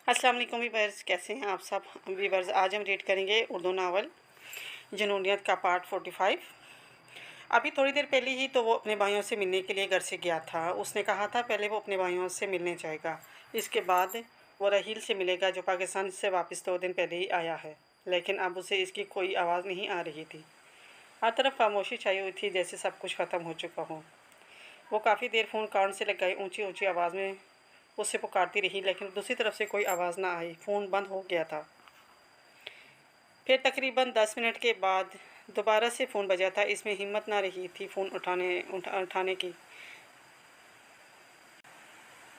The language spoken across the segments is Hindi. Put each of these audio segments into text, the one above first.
अस्सलाम वालेकुम वीवर्स, कैसे हैं आप सब वीवर्स। आज हम रीड करेंगे उर्दू नावल जुनूनियत का पार्ट 45। अभी थोड़ी देर पहले ही तो वो अपने भाइयों से मिलने के लिए घर से गया था। उसने कहा था पहले वो अपने भाइयों से मिलने जाएगा, इसके बाद वो रहील से मिलेगा जो पाकिस्तान से वापस 2 दिन पहले ही आया है। लेकिन अब उसे इसकी कोई आवाज़ नहीं आ रही थी। हर तरफ खामोशी छाई हुई थी, जैसे सब कुछ ख़त्म हो चुका हो। वो काफ़ी देर फ़ोन कान से लगाई ऊंची ऊंची आवाज़ में उससे पुकारती रही, लेकिन दूसरी तरफ से कोई आवाज़ ना आई। फ़ोन बंद हो गया था। फिर तकरीबन 10 मिनट के बाद दोबारा से फ़ोन बजा था। इसमें हिम्मत ना रही थी फ़ोन उठाने की।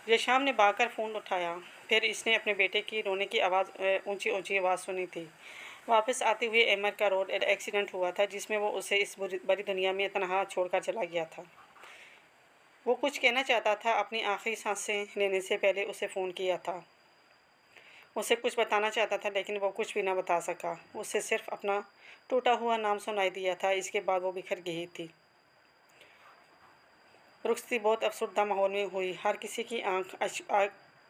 रेशाम ने भागकर फ़ोन उठाया। फिर इसने अपने बेटे की रोने की आवाज़ ऊंची ऊंची आवाज़ सुनी थी। वापस आते हुए एमर का रोड एक्सीडेंट हुआ था, जिसमें वो उसे इस बड़ी दुनिया में तनहा छोड़कर चला गया था। वो कुछ कहना चाहता था। अपनी आखिरी सांसें लेने से पहले उसे फ़ोन किया था। उसे कुछ बताना चाहता था, लेकिन वो कुछ भी ना बता सका। उसे सिर्फ अपना टूटा हुआ नाम सुनाई दिया था। इसके बाद वो बिखर गई थी। रुखसती बहुत अफसरदा माहौल में हुई। हर किसी की आंख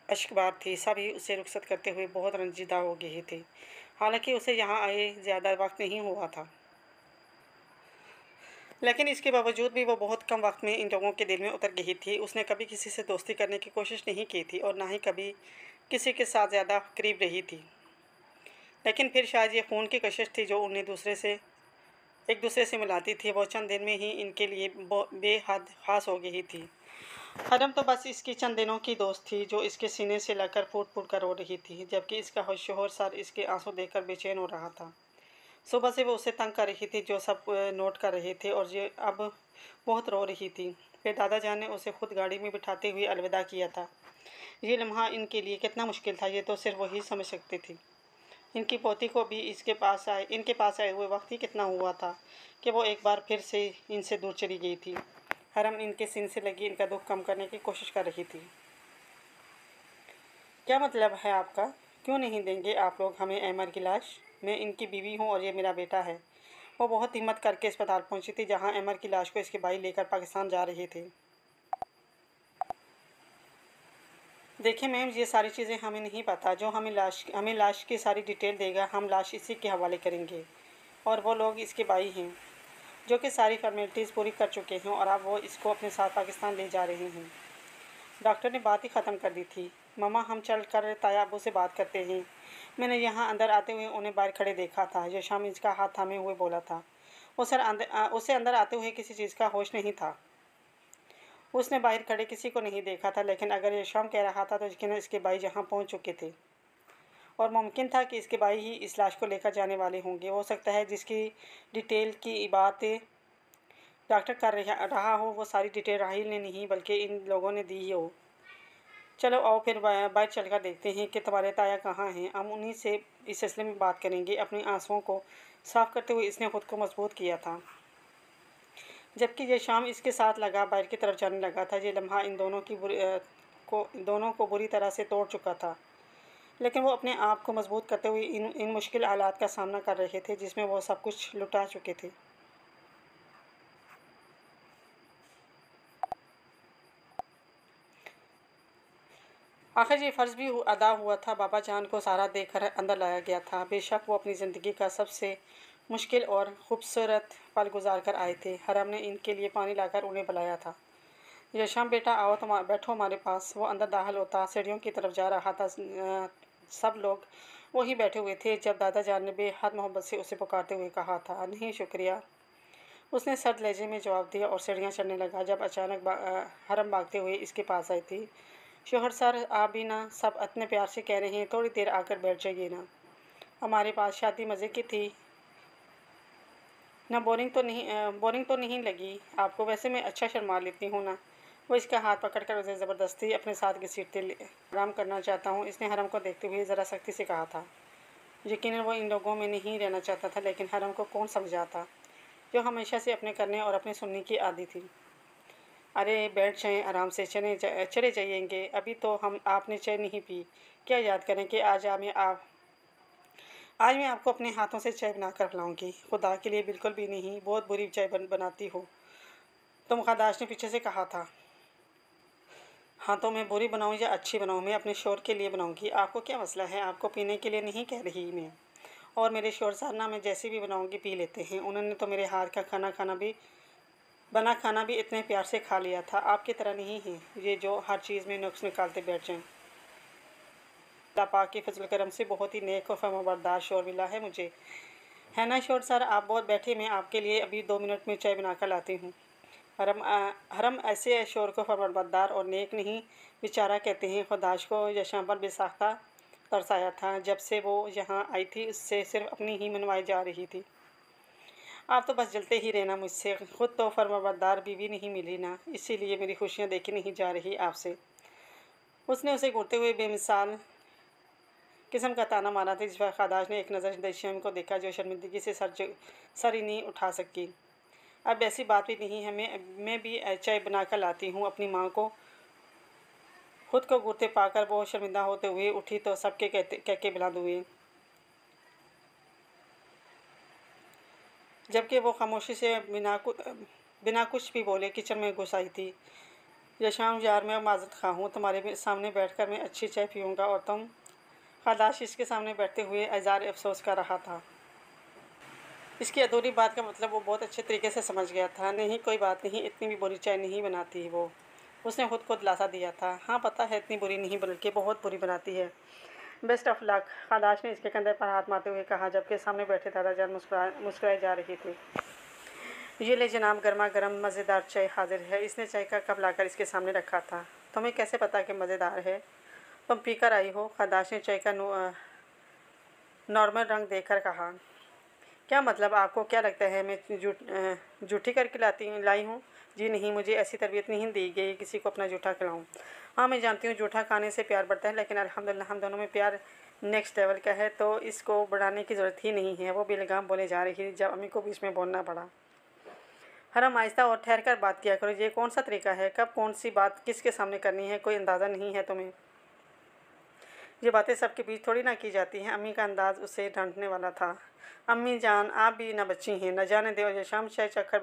अश्कबार थी। सभी उसे रुखसत करते हुए बहुत रंजीदा हो गए थे। हालांकि उसे यहाँ आए ज़्यादा वक्त नहीं हुआ था, लेकिन इसके बावजूद भी वो बहुत कम वक्त में इन लोगों के दिल में उतर गई थी। उसने कभी किसी से दोस्ती करने की कोशिश नहीं की थी और ना ही कभी किसी के साथ ज़्यादा करीब रही थी। लेकिन फिर शायद ये ख़ून की कशिश थी जो उन्हें एक दूसरे से मिलाती थी। वो चंद दिन में ही इनके लिए बेहद ख़ास हो गई थी। हरम तो बस इसकी चंद दिनों की दोस्त थी, जो इसके सीने से लगकर फूट फूट कर रो रही थी, जबकि इसका शोहर सर इसके आंसू देखकर बेचैन हो रहा था। सुबह से वो उसे तंग कर रही थी, जो सब नोट कर रहे थे, और ये अब बहुत रो रही थी। फिर दादा जान ने उसे खुद गाड़ी में बिठाते हुए अलविदा किया था। ये लम्हा इनके लिए कितना मुश्किल था, ये तो सिर्फ वही समझ सकती थी। इनकी पोती को भी इनके पास आए हुए वक्त ही कितना हुआ था कि वो एक बार फिर से इनसे दूर चली गई थी। हरम इनके सीने से लगी इनका दुख कम करने की कोशिश कर रही थी। क्या मतलब है आपका? क्यों नहीं देंगे आप लोग हमें एमर की लाश? मैं इनकी बीवी हूँ और ये मेरा बेटा है। वो बहुत हिम्मत करके अस्पताल पहुंची थी, जहां एमर की लाश को इसके भाई लेकर पाकिस्तान जा रहे थे। देखिए मैम, ये सारी चीज़ें हमें नहीं पता। जो हमें लाश की सारी डिटेल देगा, हम लाश इसी के हवाले करेंगे। और वो लोग इसके भाई हैं, जो कि सारी फॉर्मेलिटीज़ पूरी कर चुके हैं, और अब वो इसको अपने साथ पाकिस्तान ले जा रहे हैं। डॉक्टर ने बात ही ख़त्म कर दी थी। मामा, हम चल कर ताया अब्बू से बात करते हैं। मैंने यहाँ अंदर आते हुए उन्हें बाहर खड़े देखा था। ये शाम इसका हाथ थामे हुए बोला था। उसे अंदर आते हुए किसी चीज़ का होश नहीं था। उसने बाहर खड़े किसी को नहीं देखा था, लेकिन अगर ये शाम कह रहा था तो यकीनन इसके भाई यहाँ पहुँच चुके थे, और मुमकिन था कि इसके भाई ही इस लाश को लेकर जाने वाले होंगे। हो सकता है जिसकी डिटेल की बातें डॉक्टर कर रहा हो, वो सारी डिटेल राहिल ने नहीं बल्कि इन लोगों ने दी हो। चलो आओ फिर बाहर चलकर देखते हैं कि तुम्हारे ताया कहाँ हैं। हम उन्हीं से इस सिलसिले में बात करेंगे। अपनी आंसुओं को साफ करते हुए इसने खुद को मजबूत किया था, जबकि ये शाम इसके साथ लगा बाहर की तरफ जाने लगा था। ये लम्हा इन दोनों को बुरी तरह से तोड़ चुका था, लेकिन वो अपने आप को मजबूत करते हुए इन मुश्किल हालात का सामना कर रहे थे, जिसमें वो सब कुछ लुटा चुके थे। आखिर ये फ़र्ज़ भी अदा हुआ था। बाबा जान को सारा देकर अंदर लाया गया था। बेशक वो अपनी ज़िंदगी का सबसे मुश्किल और ख़ूबसूरत पल गुजार कर आए थे। हरम ने इनके लिए पानी लाकर उन्हें बुलाया था। यशाम, बेटा आओ, तुम बैठो हमारे पास। वो अंदर दाखिल होता सीढ़ियों की तरफ जा रहा था। सब लोग वहीं बैठे हुए थे जब दादा जान ने बेहद मोहब्बत से उसे पुकारते हुए कहा था, नहीं शुक्रिया। उसने सर्द लहजे में जवाब दिया और सीढ़ियाँ चढ़ने लगा। जब अचानक हरम भागते हुए इसके पास आई थी। शोहर सर, आप भी ना, सब इतने प्यार से कह रहे हैं, थोड़ी देर आकर बैठ जाइए ना। हमारे पास शादी मज़े की थी ना, बोरिंग तो नहीं लगी आपको? वैसे मैं अच्छा शर्मा लेती हूँ ना। वो इसका हाथ पकड़कर उसे ज़बरदस्ती अपने साथ घसीटते आराम करना चाहता हूँ, इसने हरम को देखते हुए ज़रा सख्ती से कहा था। यकीनन वो इन लोगों में नहीं रहना चाहता था, लेकिन हरम को कौन समझाता, जो हमेशा से अपने करने और अपने सुनने की आदी थी। अरे बैठ जाएं, आराम से चले जाइएंगे। अभी तो आपने चाय नहीं पी। क्या याद करें कि आज मैं आपको अपने हाथों से चाय बनाकर पिलाऊंगी। खुदा के लिए बिल्कुल भी नहीं, बहुत बुरी चाय बनाती हो तुम, खदाश ने पीछे से कहा था। हाँ, तो मैं बुरी बनाऊँ या अच्छी बनाऊँ, मैं अपने शौहर के लिए बनाऊँगी। आपको क्या मसला है? आपको पीने के लिए नहीं कह रही मैं। और मेरे शौहर साहब ना मैं जैसी भी बनाऊँगी पी लेते हैं। उन्होंने तो मेरे हाथ का खाना भी इतने प्यार से खा लिया था। आपकी तरह नहीं है ये जो हर चीज़ में नुक्स निकालते बैठ जाएँ। अल्लाह पाक के फजल करम से बहुत ही नेक और फरमाबरदार शौहर मिला है मुझे। है ना शौहर साहब? आप बहुत बैठे, मैं आपके लिए अभी 2 मिनट में चाय बनाकर लाती हूँ। हरम ऐसे शौहर को फरमाबरदार और नेक नहीं बेचारा कहते हैं। खुदाश को यशां पर बेसाख्ता तरसाया था। जब से वो यहाँ आई थी उससे सिर्फ अपनी ही मनवाई जा रही थी। आप तो बस जलते ही रहना मुझसे। खुद तो फरमाबरदार बीवी नहीं मिली ना, इसीलिए मेरी खुशियाँ देखी नहीं जा रही आपसे। उसने उसे घूरते हुए बेमिसाल किस्म का ताना मारा था, जिस पर खादाश ने एक नज़र दशम को देखा जो शर्मिंदगी से सर ही नहीं उठा सकी। अब ऐसी बात भी नहीं है, मैं भी चाय बना कर लाती हूँ अपनी माँ को। खुद को घूरते पाकर वो शर्मिंदा होते हुए उठी तो सबके कह के बुलंद हुए, जबकि वो खामोशी से बिना कुछ भी बोले किचन में घुस आई थी। यशाम यार, मैं माजरत खा हूँ, तुम्हारे सामने बैठकर मैं अच्छी चाय पीऊँगा और तुम। खादाश इसके सामने बैठते हुए इज़हार अफसोस कर रहा था। इसकी अधूरी बात का मतलब वो बहुत अच्छे तरीके से समझ गया था। नहीं, कोई बात नहीं, इतनी भी बुरी चाय नहीं बनाती वो, उसने खुद को दिलासा दिया था। हाँ पता है, इतनी बुरी नहीं बल्कि बहुत बुरी बनाती है। बेस्ट ऑफ लक, खादाश ने इसके कंधे पर हाथ मारते हुए कहा, जबकि सामने बैठे दादाजान मुस्कुराए जा रही थी। ये ले जनाब, गर्मा गर्म मज़ेदार चाय हाजिर है। इसने चाय का कप लाकर इसके सामने रखा था। तुम्हें कैसे पता कि मज़ेदार है? तुम पीकर आई हो? खादाश ने चाय का नॉर्मल रंग देखकर कहा। क्या मतलब? आपको क्या लगता है मैं जूठी करके लाई हूँ? जी नहीं, मुझे ऐसी तरबियत नहीं दी गई किसी को अपना जूठा खिलाऊँ। हाँ मैं जानती हूँ जूठा खाने से प्यार बढ़ता है, लेकिन अल्हम्दुलिल्लाह हम दोनों में प्यार नेक्स्ट लेवल का है, तो इसको बढ़ाने की ज़रूरत ही नहीं है। वो बेलगाम बोले जा रही थी जब अम्मी को बीच में बोलना पड़ा। हरम आहिस्ता और ठहर कर बात किया करो। ये कौन सा तरीका है? कब कौन सी बात किसके सामने करनी है, कोई अंदाज़ा नहीं है तुम्हें? ये बातें सबके बीच थोड़ी ना की जाती हैं। अम्मी का अंदाज़ उसे डांटने वाला था। अम्मी जान, आप भी ना बच्ची हैं, न जाने दो। या शाम चाय चखकर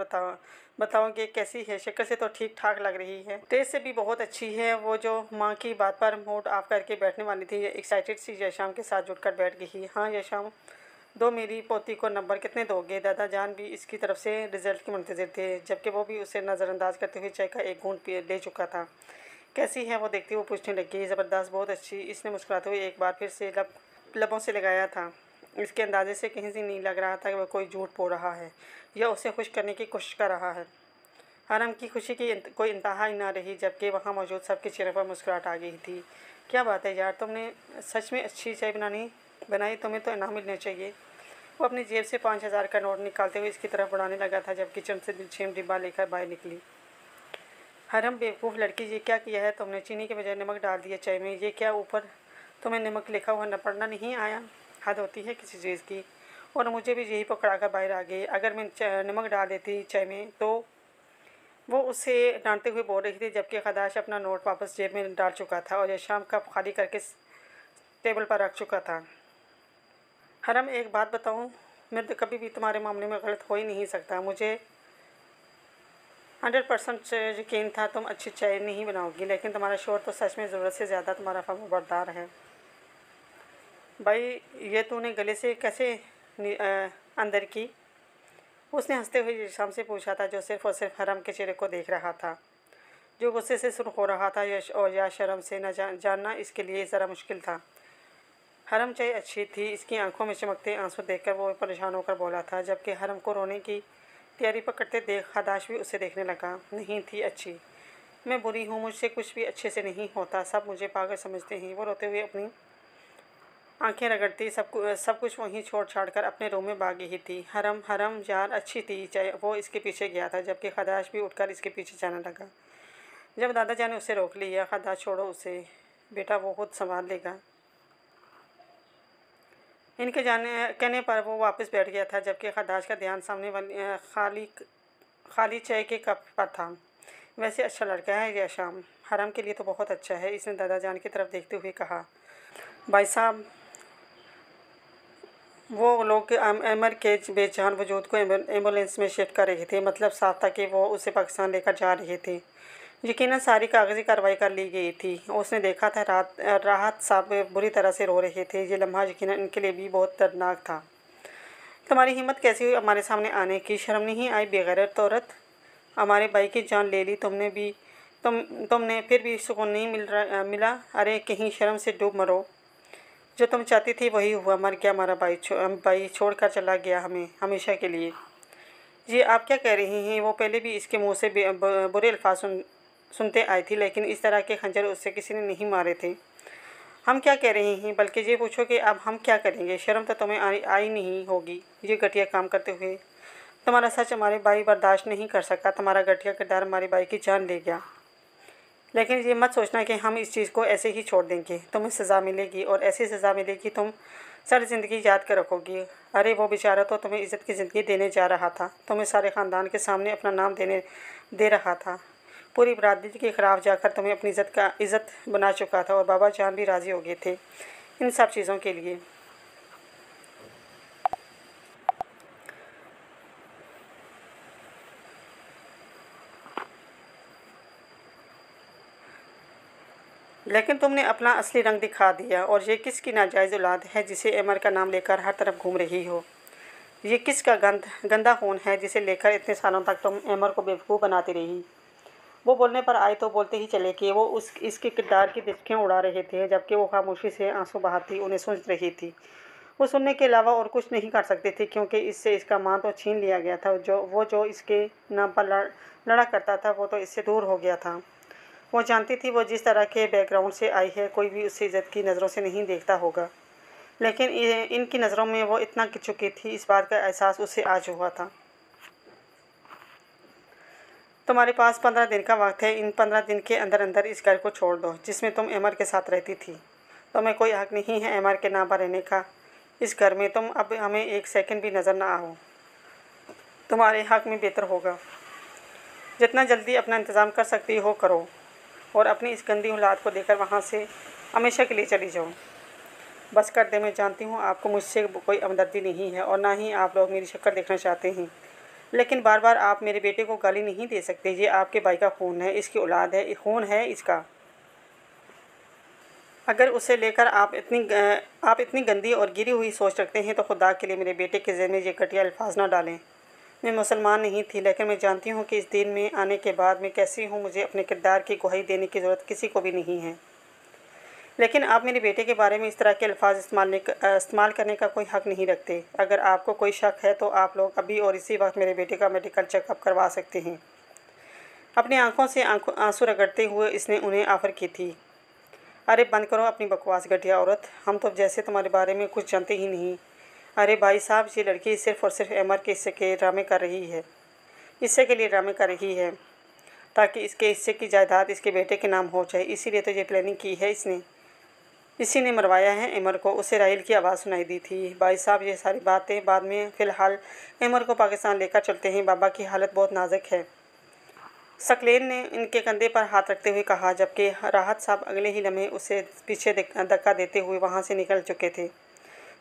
बताओ कि कैसी है? शक्ल से तो ठीक ठाक लग रही है, टेस्ट से भी बहुत अच्छी है। वो जो माँ की बात पर मूड ऑफ करके बैठने वाली थी, एक्साइटेड सी यशाम के साथ जुटकर बैठ गई। हाँ यशाम, दो, मेरी पोती को नंबर कितने दोगे? दादा जान भी इसकी तरफ से रिजल्ट के मुंतज़िर थे, जबकि वो भी उसे नज़रअंदाज करते हुए चाय का एक घूंट ले चुका था। कैसी है वो देखती वो पूछने लगी। ज़बरदस्त, बहुत अच्छी। इसने मुस्कुराते हुए एक बार फिर से लबों से लगाया था। इसके अंदाजे से कहीं से नहीं लग रहा था कि वह कोई झूठ बोल रहा है या उसे खुश करने की कोशिश कर रहा है। हरम की खुशी की कोई इंतहा ही ना रही, जबकि वहाँ मौजूद सबके चेहरे पर मुस्कुराहट आ गई थी। क्या बात है यार, तुमने सच में अच्छी चाय बनाई, तुम्हें तो इनाम मिलना चाहिए। वो अपनी जेब से 5,000 का नोट निकालते हुए इसकी तरफ बढ़ाने लगा था जब किचन से दिलचस्प डिब्बा लेकर बाहर निकली। हरम, बेवकूफ़ लड़की, ये क्या किया है तुमने? चीनी के बजाय नमक डाल दिया चाय में। ये क्या ऊपर तुम्हें नमक लिखा हुआ न पढ़ना नहीं आया? हद होती है किसी चीज़ की। और मुझे भी यही पकड़ा कर बाहर आ गई। अगर मैं नमक डाल देती चाय में तो। वो उसे डांटते हुए बोल रही थी, जबकि खदाश अपना नोट वापस जेब में डाल चुका था और यशाम कप खाली करके टेबल पर रख चुका था। हरम, एक बात बताऊँ, मैं तो कभी भी तुम्हारे मामले में गलत हो ही नहीं सकता। मुझे 100% यकीन था तुम अच्छी चाय नहीं बनाओगी, लेकिन तुम्हारा शौहर तो सच में ज़रूरत से ज़्यादा तुम्हारा फर्माबरदार है। भाई, ये तूने गले से कैसे अंदर की? उसने हंसते हुए यशाम से पूछा था, जो सिर्फ और सिर्फ हरम के चेहरे को देख रहा था, जो गुस्से से सुर्ख हो रहा था या शर्म से न जानना इसके लिए ज़रा मुश्किल था। हरम चाय अच्छी थी। इसकी आंखों में चमकते आंसू देखकर वो परेशान होकर बोला था, जबकि हरम को रोने की तैयारी पकड़ते देख खदाश भी उसे देखने लगा। नहीं थी अच्छी, मैं बुरी हूँ, मुझसे कुछ भी अच्छे से नहीं होता, सब मुझे पागल समझते हैं। वो रोते हुए अपनी आंखें रगड़ती सब कुछ वहीं छोड़ छाड़ कर अपने रूम में भाग गई थी। हरम हरम यार, अच्छी थी चाहे। वो इसके पीछे गया था, जबकि खदाश भी उठकर इसके पीछे जाने लगा। जब दादाजान ने उसे रोक लिया, खदाश छोड़ो उसे बेटा, वो खुद संभाल लेगा। इनके कहने पर वो वापस बैठ गया था, जबकि खदाश का ध्यान सामने वाली खाली चाय के कप पर था। वैसे अच्छा लड़का है यशाम, हरम के लिए तो बहुत अच्छा है, इसने दादाजान की तरफ देखते हुए कहा। भाई साहब, वो लोग अमर के बेजान वजूद को एम्बुलेंस में शिफ्ट कर रहे थे। मतलब साफ था कि वो उसे पाकिस्तान लेकर जा रहे थे। यकीनन सारी कागजी कार्रवाई कर ली गई थी। उसने देखा था राहत साहब बुरी तरह से रो रहे थे। ये लम्हा यकीनन इनके लिए भी बहुत दर्दनाक था। तुम्हारी हिम्मत कैसी हुई हमारे सामने आने की? शर्म नहीं आई बेगैरत औरत? हमारे भाई की जान ले ली तुमने भी। तुमने फिर भी सुकून नहीं मिला? अरे कहीं शर्म से डूब मरो। जो तुम चाहती थी वही हुआ, मर गया हमारा भाई छोड़ कर चला गया हमें हमेशा के लिए। जी आप क्या कह रही हैं? वो पहले भी इसके मुँह से बुरे अल्फाज सुनते आई थी, लेकिन इस तरह के खंजर उससे किसी ने नहीं मारे थे। हम क्या कह रहे हैं? बल्कि ये पूछो कि अब हम क्या करेंगे। शर्म तो तुम्हें आई नहीं होगी ये घटिया काम करते हुए। तुम्हारा सच हमारे भाई बर्दाश्त नहीं कर सका। तुम्हारा घटिया किरदार हमारे भाई की जान ले गया। लेकिन ये मत सोचना कि हम इस चीज़ को ऐसे ही छोड़ देंगे। तुम्हें सज़ा मिलेगी और ऐसी सज़ा मिलेगी तुम सारी ज़िंदगी याद कर रखोगी। अरे वो बेचारा तो तुम्हें इज़्ज़त की ज़िंदगी देने जा रहा था। तुम्हें सारे ख़ानदान के सामने अपना नाम दे रहा था। पूरी बरादरी के खिलाफ जाकर तुम्हें अपनी इज़्ज़त बना चुका था। और बाबा जान भी राज़ी हो गए थे इन सब चीज़ों के लिए। लेकिन तुमने अपना असली रंग दिखा दिया। और ये किसकी नाजायज़ औलाद है जिसे एमर का नाम लेकर हर तरफ घूम रही हो? ये किसका गंदा खून है जिसे लेकर इतने सालों तक तुम एमर को बेवकूफ़ बनाती रही? वो बोलने पर आए तो बोलते ही चले कि वो इसके किरदार की दिचकियाँ उड़ा रहे थे, जबकि वो खामोशी से आंसू बहाती उन्हें सुन रही थी। वो सुनने के अलावा और कुछ नहीं कर सकते थे, क्योंकि इससे इसका मान तो छीन लिया गया था। जो इसके नाम पर लड़ा करता था वो तो इससे दूर हो गया था। वो जानती थी वो जिस तरह के बैकग्राउंड से आई है कोई भी उसे इज़्ज़त की नज़रों से नहीं देखता होगा, लेकिन इनकी नज़रों में वो इतना गिर चुकी थी, इस बात का एहसास उसे आज हुआ था। तुम्हारे पास 15 दिन का वक्त है। इन 15 दिन के अंदर अंदर इस घर को छोड़ दो जिसमें तुम एमर के साथ रहती थी। तुम्हें कोई हक नहीं है एमर के नाम पर रहने का इस घर में। तुम अब हमें एक सेकंड भी नज़र ना आओ। तुम्हारे हक में बेहतर होगा जितना जल्दी अपना इंतज़ाम कर सकती हो करो, और अपनी इस गंदी औलाद को देकर वहाँ से हमेशा के लिए चली जाओ। बस कर दे। मैं जानती हूँ आपको मुझसे कोई हमदर्दी नहीं है और ना ही आप लोग मेरी शक्ल देखना चाहते हैं, लेकिन बार बार आप मेरे बेटे को गाली नहीं दे सकते। ये आपके भाई का खून है, इसकी औलाद है, खून है इसका। अगर उसे लेकर आप इतनी गंदी और गिरी हुई सोच रखते हैं तो खुदा के लिए मेरे बेटे के ज़हन में ये घटिया अल्फाज ना डालें। मैं मुसलमान नहीं थी, लेकिन मैं जानती हूँ कि इस दिन में आने के बाद मैं कैसी हूँ। मुझे अपने किरदार की गवाही देने की ज़रूरत किसी को भी नहीं है। लेकिन आप मेरे बेटे के बारे में इस तरह के अल्फाज इस्तेमाल करने का कोई हक़ नहीं रखते। अगर आपको कोई शक है तो आप लोग अभी और इसी वक्त मेरे बेटे का मेडिकल चेकअप करवा सकते हैं। अपनी आंखों से आंसू रगड़ते हुए इसने उन्हें ऑफ़र की थी। अरे बंद करो अपनी बकवास घटिया औरत। हम तो जैसे तुम्हारे बारे में कुछ जानते ही नहीं। अरे भाई साहब, ये लड़की सिर्फ़ और सिर्फ एमर के हिस्से के ड्रामे कर रही है। हिस्से के लिए ड्रामे कर रही है ताकि इसके हिस्से की जायदाद इसके बेटे के नाम हो जाए। इसीलिए तो ये प्लानिंग की है इसने। इसी ने मरवाया है एमर को। उसे राहिल की आवाज़ सुनाई दी थी। भाई साहब, ये सारी बातें बाद में। फ़िलहाल एमर को पाकिस्तान लेकर चलते हैं। बाबा की हालत बहुत नाजुक है। सकलेन ने इनके कंधे पर हाथ रखते हुए कहा, जबकि राहत साहब अगले ही लम्हे उसे पीछे धक्का देते हुए वहाँ से निकल चुके थे।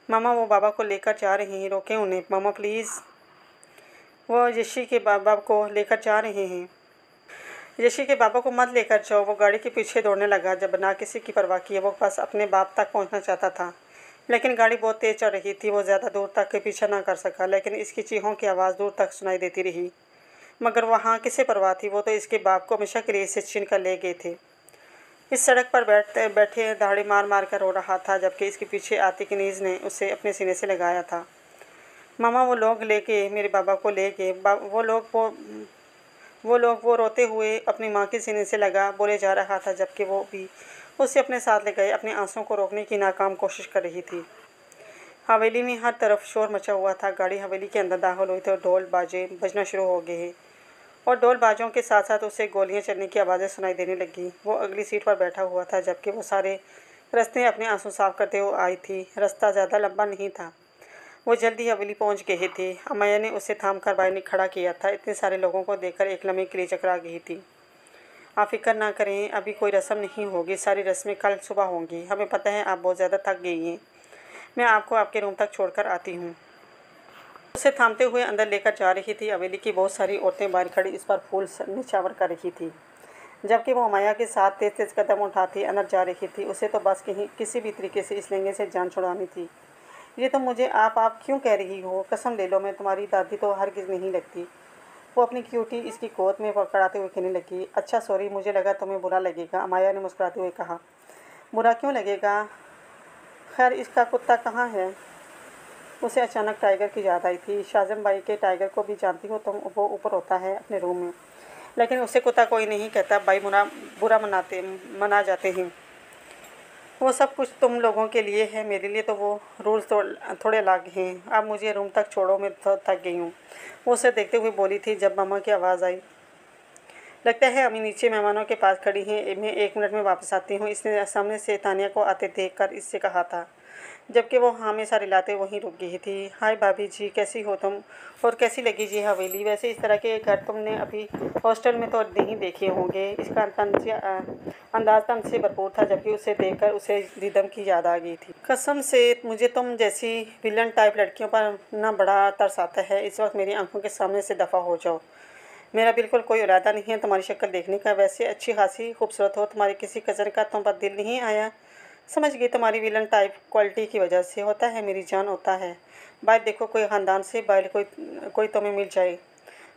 मामा, वो बाबा को लेकर जा रहे हैं, रोकें उन्हें। मामा प्लीज़। वो यशी के बाबा को लेकर जा रहे हैं। यशी के बाबा को मत लेकर जाओ। वो गाड़ी के पीछे दौड़ने लगा, जब ना किसी की परवाह किए वो बस अपने बाप तक पहुंचना चाहता था, लेकिन गाड़ी बहुत तेज़ चल रही थी। वो ज़्यादा दूर तक के पीछा ना कर सका, लेकिन इसकी चीखों की आवाज़ दूर तक सुनाई देती रही। मगर वहाँ किसे परवाह थी? वो तो इसके बाप को हमेशा के लिए इससे छीन कर ले गए थे। इस सड़क पर बैठे दहाड़े मार मार कर रो रहा था, जबकि इसके पीछे आती कनीज़ ने उसे अपने सीने से लगाया था। मामा, वो लोग ले गए मेरे बाबा को, ले गए। वो रोते हुए अपनी माँ के सीने से लगा बोले जा रहा था, जबकि वो भी उसे अपने साथ ले गए। अपने आंसुओं को रोकने की नाकाम कोशिश कर रही थी। हवेली में हर तरफ शोर मचा हुआ था। गाड़ी हवेली के अंदर दाखिल हुई तो ढोल बाजे बजना शुरू हो गए, और ढोल बाजों के साथ साथ उसे गोलियां चलने की आवाज़ें सुनाई देने लगी। वो अगली सीट पर बैठा हुआ था, जबकि वो सारे रास्ते अपने आंसू साफ करते हुए आई थी। रास्ता ज़्यादा लंबा नहीं था। वो जल्दी हवेली पहुंच गए थे। अमाया ने उसे थाम कर बाहर खड़ा किया था। इतने सारे लोगों को देखकर एक लम्हे के लिए चकरा गई थी। आप फिक्र ना करें, अभी कोई रस्म नहीं होगी। सारी रस्में कल सुबह होंगी। हमें पता है आप बहुत ज़्यादा थक गई हैं। मैं आपको आपके रूम तक छोड़कर आती हूँ। उसे थामते हुए अंदर लेकर जा रही थी। हवेली की बहुत सारी औरतें बाहर खड़ी इस पर फूल निछावर कर रही थी। जबकि वो अमाया के साथ तेज़ तेज़ कदम उठाती अंदर जा रही थी। उसे तो बस कहीं किसी भी तरीके से इस लहंगे से जान छुड़ानी थी। ये तो मुझे आप क्यों कह रही हो? कसम ले लो, मैं तुम्हारी दादी तो हरगिज़ नहीं लगती। वो अपनी क्यूटी इसकी गोद में पकड़ाते हुए कहने लगी। अच्छा सॉरी, मुझे लगा तुम्हें बुरा लगेगा, अमाया ने मुस्कुराते हुए कहा। बुरा क्यों लगेगा? खैर इसका कुत्ता कहाँ है? उसे अचानक टाइगर की याद आई थी। शाज़म भाई के टाइगर को भी जानती हो तुम? वो ऊपर होता है अपने रूम में। लेकिन उसे कुत्ता कोई नहीं कहता, भाई बुरा मना जाते हैं। वो सब कुछ तुम लोगों के लिए है, मेरे लिए तो वो रूल्स थोड़े अलग हैं। अब मुझे रूम तक छोड़ो, मैं थक गई हूँ। वो उसे देखते हुए बोली थी जब मामा की आवाज़ आई। लगता है अम्मी नीचे मेहमानों के पास खड़ी हैं, मैं 1 मिनट में वापस आती हूँ, इसने सामने से तानिया को आते देखकर इससे कहा था, जबकि वो हमेशा रिलाते वहीं रुक गई थी। हाय भाभी जी, कैसी हो तुम? और कैसी लगी जी हवेली? वैसे इस तरह के घर तुमने अभी हॉस्टल में तो नहीं देखे होंगे। इसका अंदाज तंज से भरपूर था, जबकि उसे देखकर उसे रिदम की याद आ गई थी। कसम से मुझे तुम जैसी विलन टाइप लड़कियों पर ना बड़ा तरस आता है। इस वक्त मेरी आंखों के सामने से दफ़ा हो जाओ। मेरा बिल्कुल कोई इरादा नहीं है तुम्हारी शक्ल देखने का। वैसे अच्छी खासी खूबसूरत हो, तुम्हारे किसी कज़न का तुम पर दिल नहीं आया? समझ गई, तुम्हारी विलन टाइप क्वालिटी की वजह से। होता है मेरी जान, होता है। बाहर देखो, कोई ख़ानदान से बाहर कोई तुम्हें मिल जाए।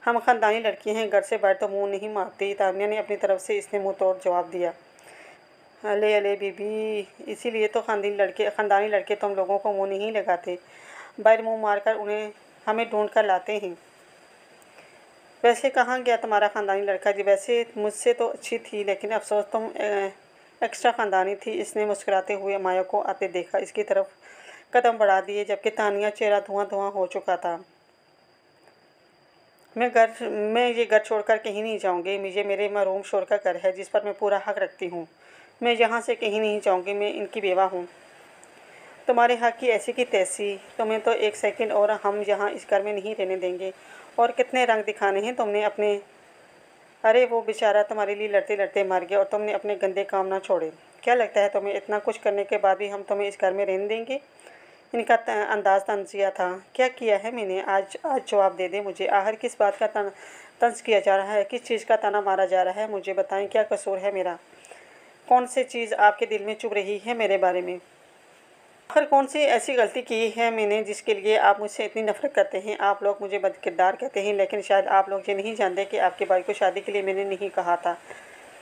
हम ख़ानदानी लड़की हैं, घर से बाहर तो मुंह नहीं मारती। तानिया ने अपनी तरफ से इसने मुंह तोड़ जवाब दिया। अले अले बीबी, इसीलिए तो ख़ानदानी लड़के तुम लोगों को मुँह नहीं लगाते, बाहर मुँह मारकर उन्हें हमें ढूंढ कर लाते हैं। वैसे कहाँ गया तुम्हारा ख़ानदानी लड़का जी? वैसे मुझसे तो अच्छी थी, लेकिन अफसोस तुम एक्स्ट्रा ख़ानदानी थी। इसने मुस्कुराते हुए माया को आते देखा, इसकी तरफ कदम बढ़ा दिए, जबकि तानिया चेहरा धुआं धुआं हो चुका था। मैं ये घर छोड़कर कहीं नहीं जाऊंगी। ये मेरे मरहूम शोर का घर है, जिस पर मैं पूरा हक रखती हूँ। मैं यहाँ से कहीं नहीं जाऊँगी, मैं इनकी बेवा हूँ। तुम्हारे हक की ऐसी की तैसी, तुम्हें तो 1 सेकंड और हम यहाँ इस घर में नहीं रहने देंगे। और कितने रंग दिखाने हैं तुमने अपने। अरे वो बेचारा तुम्हारे लिए लड़ते लड़ते मर गया और तुमने अपने गंदे काम ना छोड़े। क्या लगता है तुम्हें इतना कुछ करने के बाद भी हम तुम्हें इस घर में रहने देंगे? इनका अंदाज़ तंजिया था। क्या किया है मैंने? आज जवाब दे दे मुझे। आखिर किस बात का तंज किया जा रहा है? किस चीज़ का ताना मारा जा रहा है? मुझे बताएं, क्या कसूर है मेरा? कौन सी चीज़ आपके दिल में चुभ रही है मेरे बारे में? आखिर कौन सी ऐसी गलती की है मैंने जिसके लिए आप मुझसे इतनी नफरत करते हैं? आप लोग मुझे बदकिरदार कहते हैं, लेकिन शायद आप लोग ये नहीं जानते कि आपके भाई को शादी के लिए मैंने नहीं कहा था,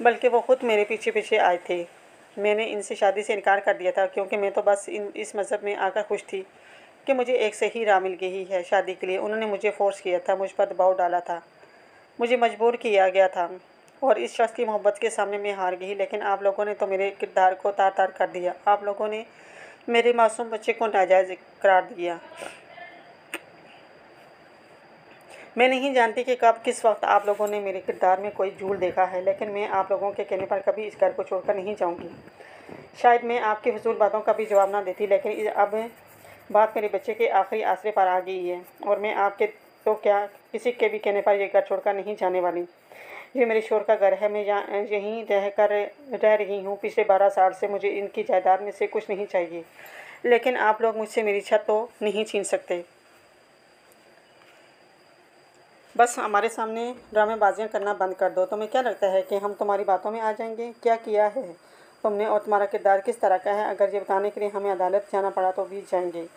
बल्कि वो खुद मेरे पीछे पीछे आए थे। मैंने इनसे शादी से इनकार कर दिया था, क्योंकि मैं तो बस इस मज़हब में आकर खुश थी कि मुझे एक सही राह मिल गई है शादी के लिए। उन्होंने मुझे फ़ोर्स किया था, मुझ पर दबाव डाला था, मुझे मजबूर किया गया था, और इस शख्स की मोहब्बत के सामने मैं हार गई। लेकिन आप लोगों ने तो मेरे किरदार को तार तार कर दिया। आप लोगों ने मेरे मासूम बच्चे को नाजायज़ करार दिया। मैं नहीं जानती कि कब किस वक्त आप लोगों ने मेरे किरदार में कोई झूल देखा है, लेकिन मैं आप लोगों के कहने पर कभी इस घर को छोड़कर नहीं जाऊंगी। शायद मैं आपकी फजूल बातों का भी जवाब ना देती, लेकिन अब बात मेरे बच्चे के आखिरी आसरे पर आ गई है, और मैं आपके तो क्या किसी के भी कहने पर यह घर छोड़कर नहीं जाने वाली। ये मेरे शोर का घर है, मैं यहीं रह रही हूँ पिछले 12 साल से। मुझे इनकी जायदाद में से कुछ नहीं चाहिए, लेकिन आप लोग मुझसे मेरी छत तो नहीं छीन सकते। बस हमारे सामने ड्रामेबाजियाँ करना बंद कर दो। तुम्हें क्या लगता है कि हम तुम्हारी बातों में आ जाएंगे? क्या किया है तुमने और तुम्हारा किरदार किस तरह का है? अगर ये बताने के लिए हमें अदालत जाना पड़ा तो भी जाएंगे।